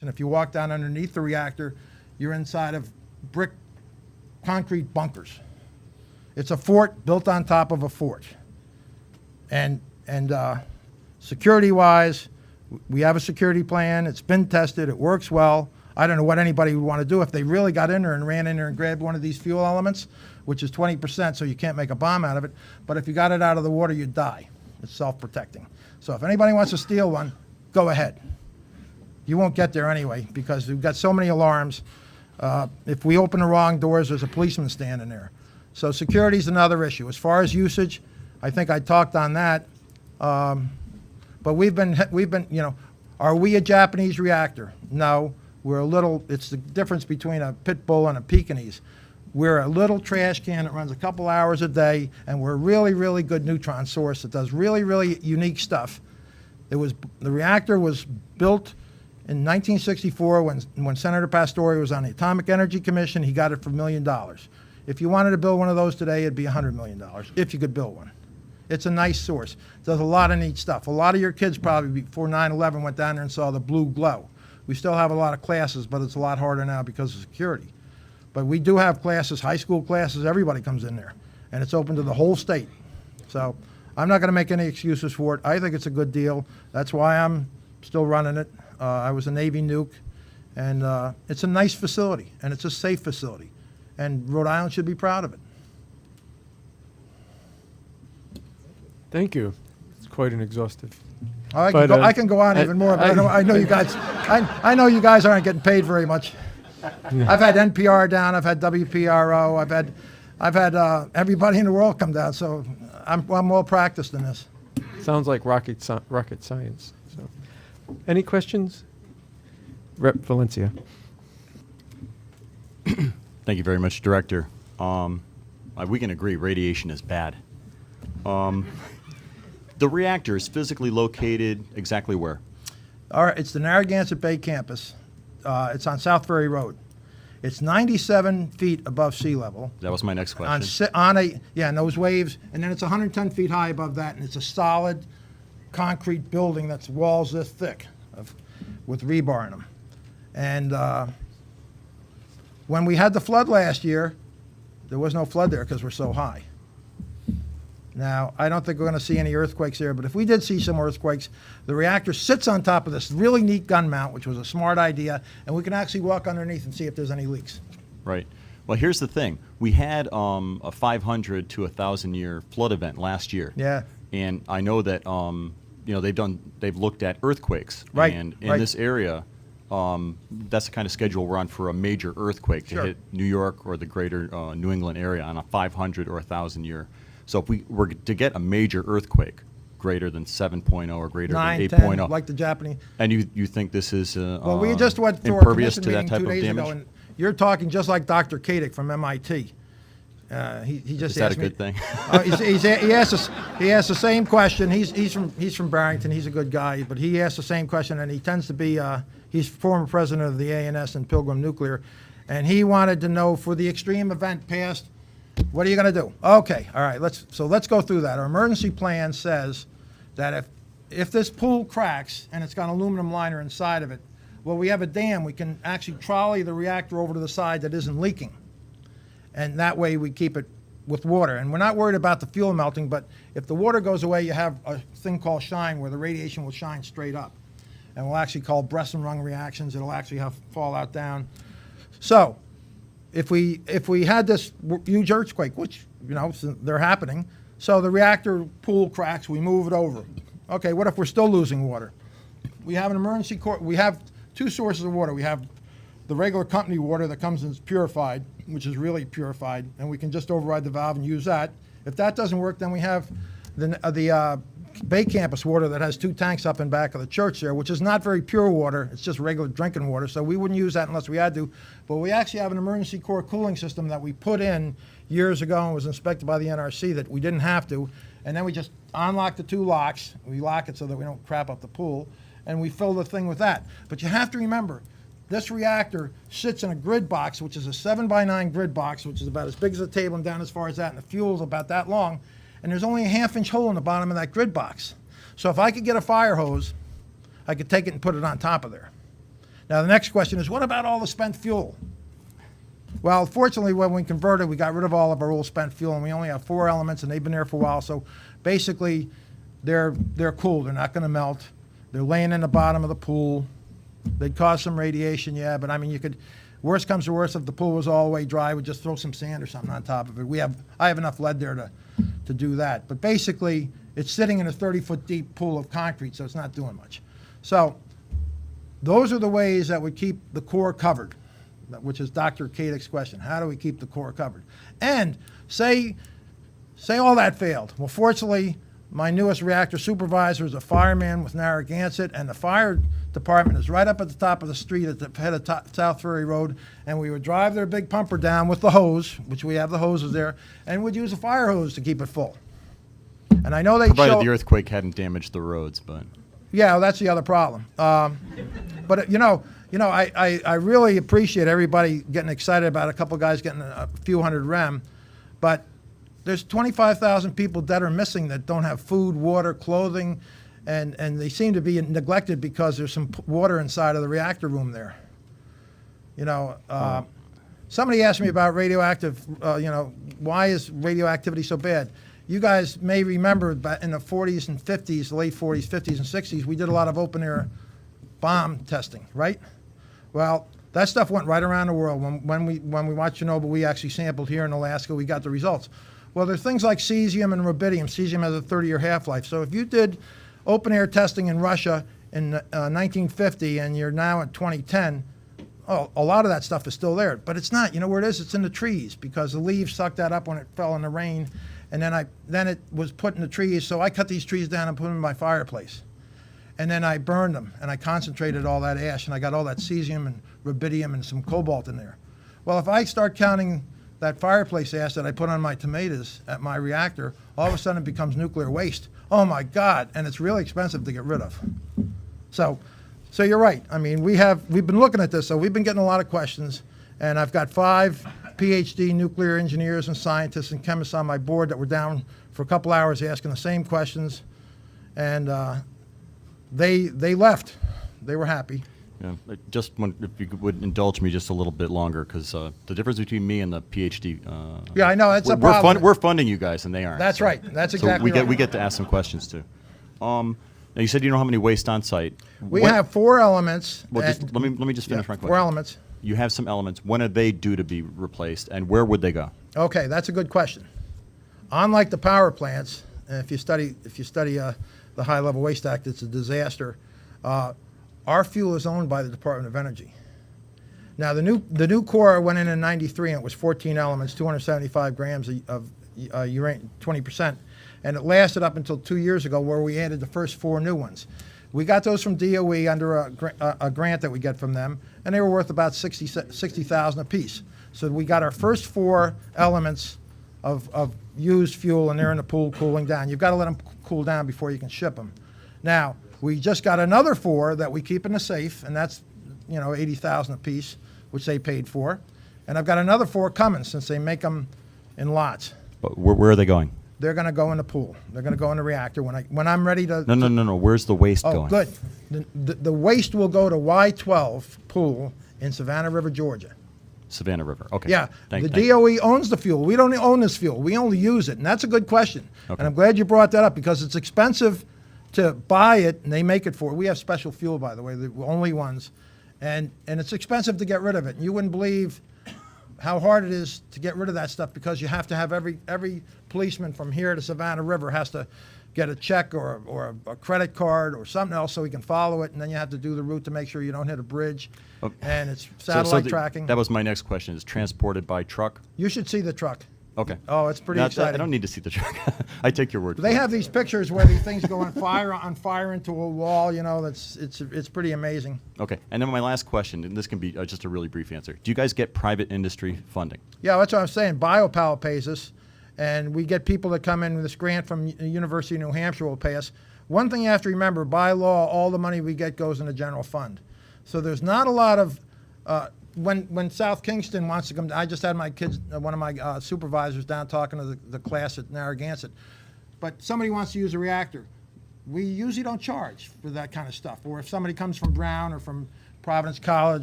And if you walk down underneath the reactor, you're inside of brick concrete bunkers. It's a fort built on top of a fort. And security-wise, we have a security plan. It's been tested. It works well. I don't know what anybody would want to do if they really got in there and ran in there and grabbed one of these fuel elements, which is 20%, so you can't make a bomb out of it. But if you got it out of the water, you'd die. It's self-protecting. So if anybody wants to steal one, go ahead. You won't get there anyway because we've got so many alarms. If we open the wrong doors, there's a policeman standing there. So security is another issue. As far as usage, I think I talked on that. But we've been, are we a Japanese reactor? No, we're a little, it's the difference between a pit bull and a Pekingese. We're a little trash can that runs a couple hours a day, and we're a really, really good neutron source that does really, really unique stuff. The reactor was built in 1964 when Senator Pastore was on the Atomic Energy Commission. He got it for $1 million. If you wanted to build one of those today, it'd be $100 million, if you could build one. It's a nice source. It does a lot of neat stuff. A lot of your kids probably before 9/11 went down there and saw the blue glow. We still have a lot of classes, but it's a lot harder now because of security. But we do have classes, high school classes, everybody comes in there, and it's open to the whole state. So I'm not going to make any excuses for it. I think it's a good deal. That's why I'm still running it. I was a Navy nuke, and it's a nice facility, and it's a safe facility, and Rhode Island should be proud of it. Thank you. It's quite an exhaustive. I can go on even more, but I know you guys. I know you guys aren't getting paid very much. I've had NPR down. I've had WPRO. I've had everybody in the world come down. So I'm well practiced in this. Sounds like rocket science. So, any questions? Rep. Valencia. Thank you very much, Director. We can agree radiation is bad. The reactor is physically located exactly where? All right, it's the Narragansett Bay campus. It's on South Ferry Road. It's 97 feet above sea level. That was my next question. And those waves, and then it's 110 feet high above that, and it's a solid concrete building that's walls this thick with rebar in them. And when we had the flood last year, there was no flood there because we're so high. Now, I don't think we're going to see any earthquakes there, but if we did see some earthquakes, the reactor sits on top of this really neat gun mount, which was a smart idea, and we can actually walk underneath and see if there's any leaks. Right. Well, here's the thing. We had a 500 to 1,000-year flood event last year. Yeah. And I know that they've looked at earthquakes. Right. And in this area, that's the kind of schedule we're on for a major earthquake to hit New York or the greater New England area on a 500 or 1,000-year. So if we were to get a major earthquake greater than 7.0 or greater 9, than 8.0, 10, like the Japanese. And you think this is Well, we just went through our impervious commission to that meeting type 2 of days damage? ago, and you're talking just like Dr. Kadick from MIT. He just Is that asked a good thing? he asked the same question. He's from Barrington. He's a good guy, but he asked the same question, and he tends to be he's former president of the ANS and Pilgrim Nuclear, and he wanted to know for the extreme event past, what are you going to do? Okay, all right. Let's go through that. Our emergency plan says that if this pool cracks and it's got an aluminum liner inside of it, well, we have a dam. We can actually trolley the reactor over to the side that isn't leaking, and that way we keep it with water. And we're not worried about the fuel melting, but if the water goes away, you have a thing called shine, where the radiation will shine straight up, and we'll actually call Bresson-Rung reactions. It'll actually have fallout down. So if we had this huge earthquake, which they're happening, so the reactor pool cracks, we move it over. Okay, what if we're still losing water? We have an emergency we have 2 sources of water. We have the regular company water that comes and is purified, which is really purified, and we can just override the valve and use that. If that doesn't work, then we have the Bay Campus water that has 2 tanks up in back of the church there, which is not very pure water. It's just regular drinking water, so we wouldn't use that unless we had to. But we actually have an emergency core cooling system that we put in years ago and was inspected by the NRC that we didn't have to. And then we just unlock the 2 locks. We lock it so that we don't crap up the pool, and we fill the thing with that. But you have to remember, this reactor sits in a grid box, which is a 7x9 grid box, which is about as big as a table and down as far as that, and the fuel's about that long. And there's only a 1/2-inch hole in the bottom of that grid box. So if I could get a fire hose, I could take it and put it on top of there. Now, the next question is, what about all the spent fuel? Well, fortunately, when we converted, we got rid of all of our old spent fuel, and we only have 4 elements, and they've been there for a while. So basically, they're cool. They're not going to melt. They're laying in the bottom of the pool. They'd cause some radiation, yeah, but I mean, you could. Worst comes to worst, if the pool was all the way dry, we'd just throw some sand or something on top of it. I have enough lead there to do that. But basically, it's sitting in a 30-foot deep pool of concrete, so it's not doing much. So those are the ways that would keep the core covered, which is Dr. Kadick's question. How do we keep the core covered? And say all that failed. Well, fortunately, my newest reactor supervisor is a fireman with Narragansett, and the fire department is right up at the top of the street at the head of South Ferry Road, and we would drive their big pumper down with the hose, which we have the hoses there, and we'd use a fire hose to keep it full. And I know they Provided the earthquake hadn't damaged the roads, but. Yeah, well, that's the other problem. But I really appreciate everybody getting excited about a couple guys getting a few hundred rem, but there's 25,000 people dead or missing that don't have food, water, clothing, and they seem to be neglected because there's some water inside of the reactor room there. Somebody asked me about radioactive, why is radioactivity so bad? You guys may remember that in the 40s and 50s, late 40s, 50s, and 60s, we did a lot of open-air bomb testing, right? Well, that stuff went right around the world. When we watched Chernobyl, we actually sampled here in Alaska. We got the results. Well, there's things like cesium and rubidium. Cesium has a 30-year half-life. So if you did open-air testing in Russia in 1950 and you're now at 2010, a lot of that stuff is still there. But it's not. You know where it is? It's in the trees because the leaves sucked that up when it fell in the rain. And then it was put in the trees. So I cut these trees down and put them in my fireplace. And then I burned them, and I concentrated all that ash, and I got all that cesium and rubidium and some cobalt in there. Well, if I start counting that fireplace ash that I put on my tomatoes at my reactor, all of a sudden it becomes nuclear waste. Oh my God, and it's really expensive to get rid of. So you're right. I mean, we've been looking at this, so we've been getting a lot of questions, and I've got 5 PhD nuclear engineers and scientists and chemists on my board that were down for a couple hours asking the same questions, and they left. They were happy. Yeah, if you would indulge me just a little bit longer, because the difference between me and the PhD. Yeah, I know that's a problem. We're funding you guys, and they aren't. That's right. That's exactly right. We get to ask some questions too. Now you said you don't have any waste on site. We have 4 elements. Well, let me just finish my question. 4 elements. You have some elements. When are they due to be replaced, and where would they go? Okay, that's a good question. Unlike the power plants, if you study the High-Level Waste Act, it's a disaster. Our fuel is owned by the Department of Energy. Now, the new core went in '93, and it was 14 elements, 275 grams of uranium, 20%, and it lasted up until 2 years ago, where we added the first 4 new ones. We got those from DOE under a grant that we get from them, and they were worth about $60,000 a piece. So we got our first 4 elements of used fuel, and they're in the pool cooling down. You've got to let them cool down before you can ship them. Now, we just got another 4 that we keep in the safe, and that's $80,000 a piece, which they paid for. And I've got another 4 coming since they make them in lots. But where are they going? They're going to go in the pool. They're going to go in the reactor when I'm ready to. No. Where's the waste going? Oh, good. The waste will go to Y12 pool in Savannah River, Georgia. Savannah River. Okay. Yeah. The DOE owns the fuel. We don't own this fuel. We only use it, and that's a good question. Okay. And I'm glad you brought that up because it's expensive to buy it, and they make it for. We have special fuel, by the way, the only ones, and it's expensive to get rid of it. And you wouldn't believe how hard it is to get rid of that stuff because you have to have every policeman from here to Savannah River has to get a check or a credit card or something else so he can follow it, and then you have to do the route to make sure you don't hit a bridge, and it's satellite tracking. That was my next question. Is transported by truck? You should see the truck. Okay. Oh, it's pretty exciting. I don't need to see the truck. I take your word for it. They have these pictures where these things go on fire into a wall. It's pretty amazing. Okay. And then my last question, and this can be just a really brief answer. Do you guys get private industry funding? Yeah, that's what I'm saying. BioPal pays us, and we get people that come in with this grant from the University of New Hampshire will pay us. One thing you have to remember, by law, all the money we get goes in the general fund. So there's not a lot of when South Kingston wants to come, I just had my kids, one of my supervisors down talking to the class at Narragansett. But somebody wants to use a reactor. We usually don't charge for that kind of stuff. Or if somebody comes from Brown or from Providence College,